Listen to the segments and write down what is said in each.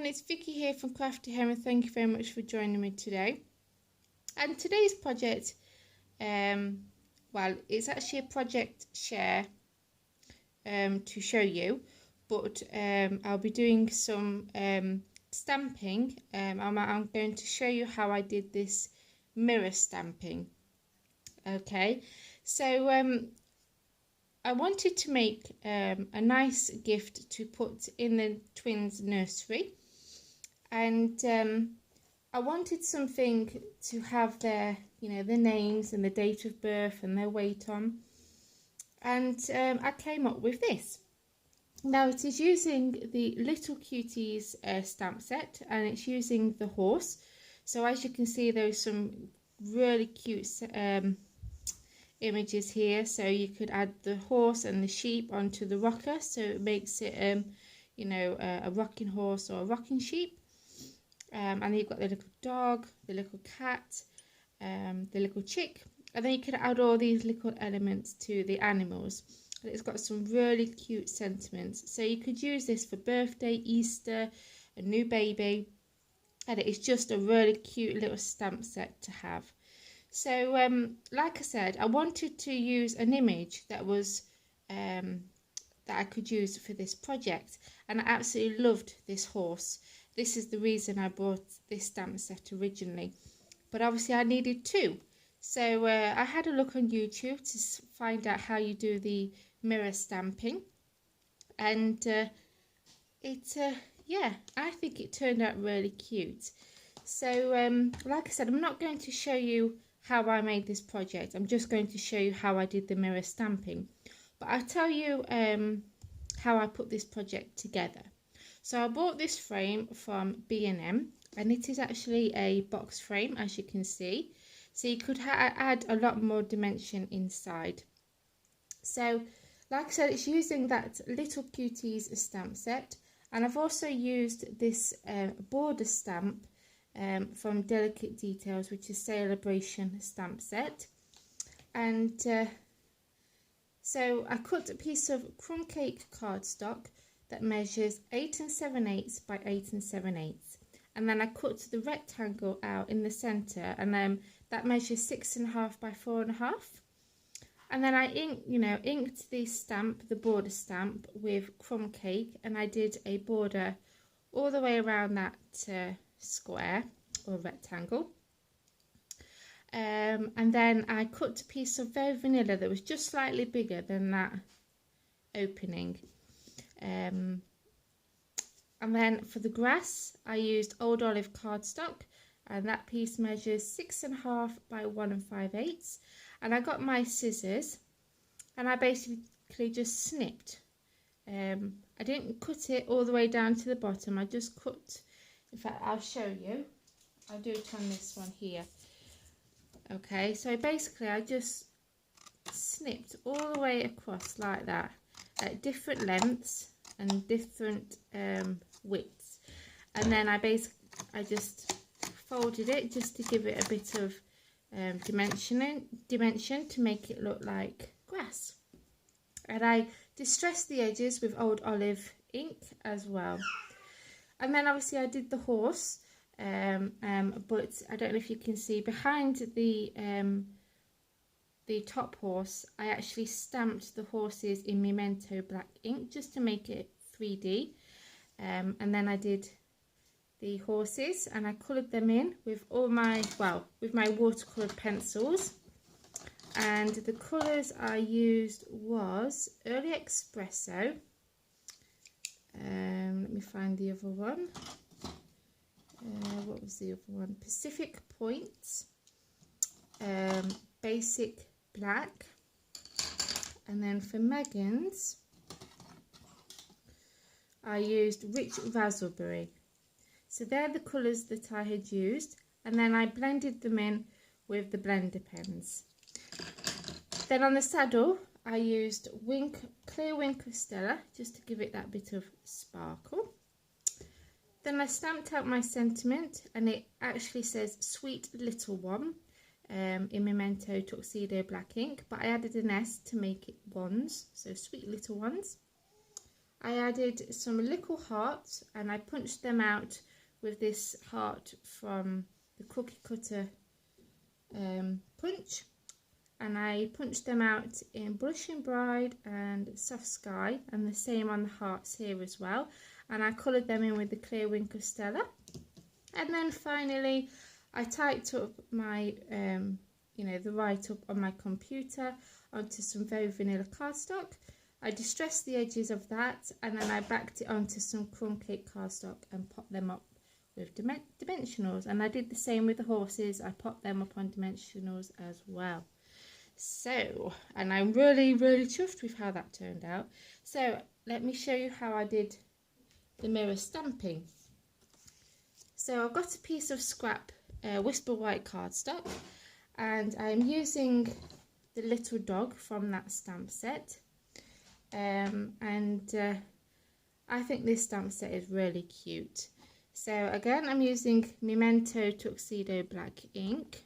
it's Vicky here from Crafty Home, and thank you very much for joining me today. And today's project, well, it's actually a project share to show you, but I'll be doing some stamping. I'm going to show you how I did this mirror stamping. Okay, so I wanted to make a nice gift to put in the twins' nursery, and I wanted something to have their, the names and the date of birth and their weight on, and I came up with this. Now it is using the Little Cuties stamp set, and it's using the horse. So as you can see, there's some really cute images here, so you could add the horse and the sheep onto the rocker, so it makes it a rocking horse or a rocking sheep. And then you've got the little dog, the little cat, the little chick, and then you can add all these little elements to the animals, and it's got some really cute sentiments. So you could use this for birthday, Easter, a new baby, and it is just a really cute little stamp set to have. So like I said, I wanted to use an image that was that I could use for this project, and I absolutely loved this horse. This is the reason I bought this stamp set originally, but obviously I needed two. So I had a look on YouTube to find out how you do the mirror stamping, and yeah, I think it turned out really cute. So like I said, I'm not going to show you how I made this project. I'm just going to show you how I did the mirror stamping, but I'll tell you how I put this project together. So I bought this frame from B&M, and it is actually a box frame, as you can see, so you could add a lot more dimension inside. So like I said, it's using that Little Cuties stamp set, and I've also used this border stamp from Delicate Details, which is Celebration stamp set. And so I cut a piece of crumb cake cardstock that measures 8 7/8 by 8 7/8, and then I cut the rectangle out in the center, and that measures 6.5 by 4.5. And then I inked the stamp, the border stamp, with crumb cake, and I did a border all the way around that square or rectangle. And then I cut a piece of Very Vanilla that was just slightly bigger than that opening. And then for the grass, I used Old Olive cardstock, and that piece measures 6.5 by 1 5/8. And I got my scissors, and I basically just snipped. I didn't cut it all the way down to the bottom. I just cut. In fact, I'll show you. I'll do it on this one here. Okay, so basically I just snipped all the way across like that, at different lengths and different widths, and then I just folded it just to give it a bit of dimension to make it look like grass. And I distressed the edges with Old Olive ink as well. And then obviously I did the horse, but I don't know if you can see behind the top horse, I actually stamped the horses in Memento black ink just to make it 3D. And then I did the horses, and I coloured them in with with my watercolour pencils. And the colours I used was Early Espresso. Let me find the other one. What was the other one? Pacific Point, Basic Black, and then for Megan's, I used Rich Raspberry. So they're the colours that I had used, and then I blended them in with the blender pens. Then on the saddle, I used Clear Wink of Stella, just to give it that bit of sparkle. Then I stamped out my sentiment, and it actually says Sweet Little One in Memento Tuxedo black ink, but I added an S to make it ones, so Sweet Little Ones. I added some little hearts and I punched them out with this heart from the cookie cutter punch, and I punched them out in Blushing Bride and Soft Sky, and the same on the hearts here as well, and I coloured them in with the clear Wink of Stella. And then finally I typed up my the write-up on my computer onto some very vanilla cardstock. I distressed the edges of that, and then I backed it onto some crumb cake cardstock and popped them up with dimensionals. And I did the same with the horses. I popped them up on dimensionals as well. So, and I'm really chuffed with how that turned out. So let me show you how I did the mirror stamping. So I've got a piece of scrap Whisper White cardstock, and I'm using the little dog from that stamp set. I think this stamp set is really cute. So again, I'm using Memento Tuxedo Black ink,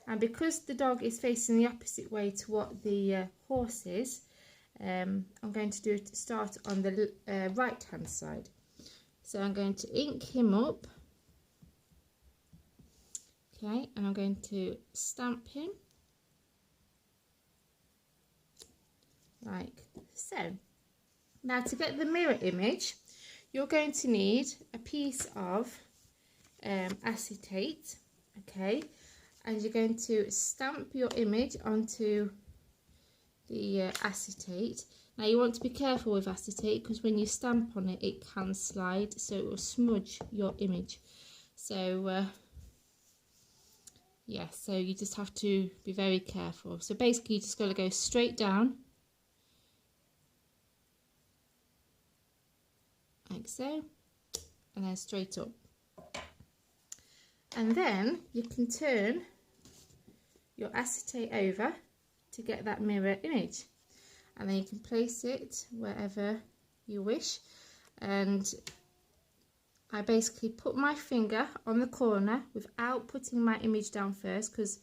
and because the dog is facing the opposite way to what the horse is, I'm going to start on the right hand side. So I'm going to ink him up, okay, and I'm going to stamp him like so. Now, to get the mirror image, you're going to need a piece of acetate, okay, and you're going to stamp your image onto the acetate. Now, you want to be careful with acetate because when you stamp on it, it can slide, so it will smudge your image. So yeah, so you just have to be very careful. So basically, you just got to go straight down like so, and then straight up, and then you can turn your acetate over to get that mirror image, and then you can place it wherever you wish. And I basically put my finger on the corner without putting my image down first, because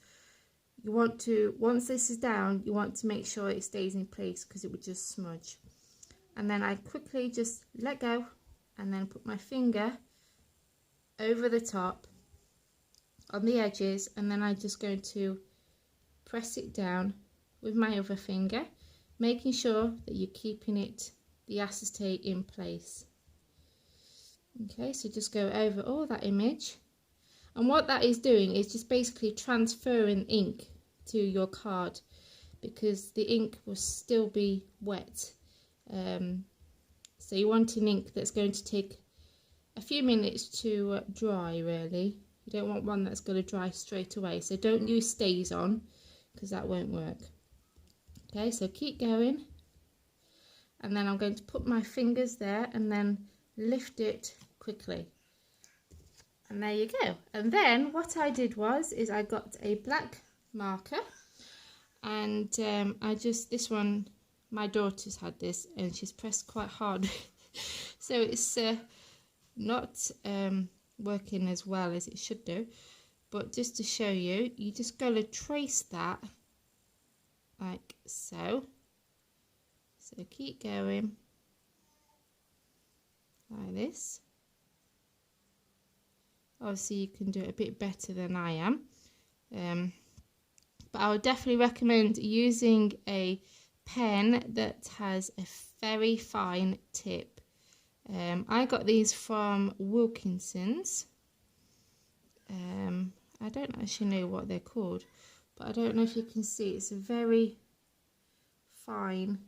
you want to, once this is down, you want to make sure it stays in place because it would just smudge. And then I quickly just let go and then put my finger over the top on the edges, and then I'm just going to press it down with my other finger, making sure that you're keeping the acetate in place. Okay, so just go over all that image, and what that is doing is just basically transferring ink to your card, because the ink will still be wet. So you want an ink that's going to take a few minutes to dry, really. You don't want one that's going to dry straight away, so don't use stays on because that won't work. Okay, so keep going, and then I'm going to put my fingers there and then lift it quickly, and there you go. And then what I did is I got a black marker, and this one, my daughter's had this and she's pressed quite hard so it's not working as well as it should do, but just to show you, you just got to trace that like so. So keep going like this. Obviously you can do it a bit better than I am, but I would definitely recommend using a pen that has a very fine tip. I got these from Wilkinson's. I don't actually know what they're called, but I don't know if you can see, it's a very fine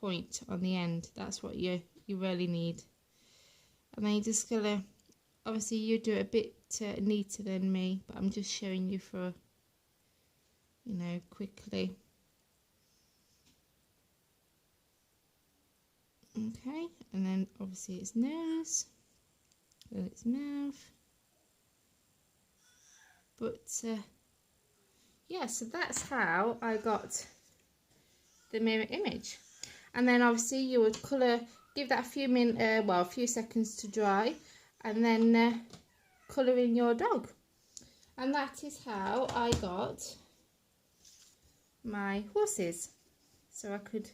point on the end. That's what you really need. And then you just gotta, obviously you do it a bit neater than me, but I'm just showing you for, quickly. Okay, and then obviously its nose and its mouth. But yeah, so that's how I got the mirror image. And then obviously you would colour, give that a few seconds to dry, and then colour in your dog. And that is how I got my horses. So I could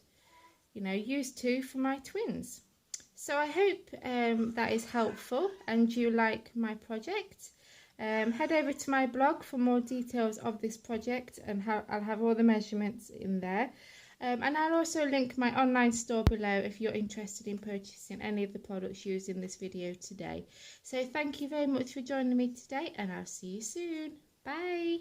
use too for my twins. So I hope that is helpful and you like my project. Head over to my blog for more details of this project, and I'll have all the measurements in there. And I'll also link my online store below if you're interested in purchasing any of the products used in this video today. So thank you very much for joining me today, and I'll see you soon. Bye!